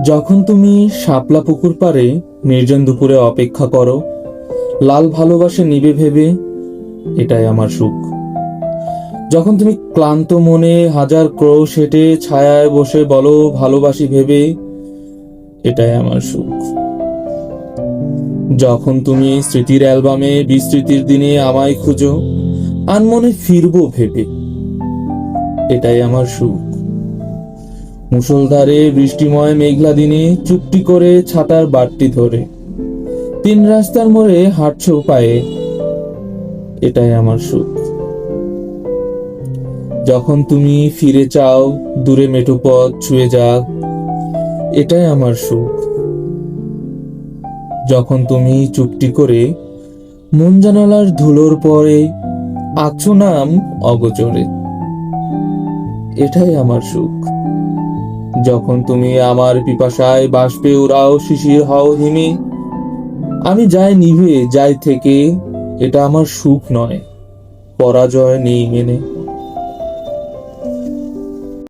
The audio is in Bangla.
যখন তুমি শাপলা পুকুর পাড়ে নির্জন দুপুরে অপেক্ষা করো, লাল ভালোবাসা নিবে ভেবে, এটাই আমার সুখ। যখন তুমি ক্লান্ত মনে হাজার ক্রোশ হেঁটে ছায়ায় বসে বলো ভালোবাসি ভেবে, এটাই আমার সুখ। যখন তুমি স্মৃতির অ্যালবামে বিস্মৃতির দিনে আমায় খুঁজো, আনমনে ফিরবো ভেবে, এটাই আমার সুখ। মুষলধারে বৃষ্টিময় মেঘলা দিনে চুপটি করে ছাতার বাটটি ধরে তিন রাস্তার মোড়ে হাঁটছো পায়ে, এটাই আমার সুখ। যখন তুমি ফিরে চাও দূরে মেঠো পথ ছুঁয়ে যাক, এটাই আমার সুখ। যখন তুমি চুপটি করে মন জানালার ধুলোর পরে আছো নাম অগোচরে, এটাই আমার সুখ। যখন তুমি আমার পিপাসায় বাষ্পে উড়াও শিশির হও হিমে, আমি যাই নিভে যাই থেকে, এটা আমার সুখ নয়, পরাজয় নেই মেনে।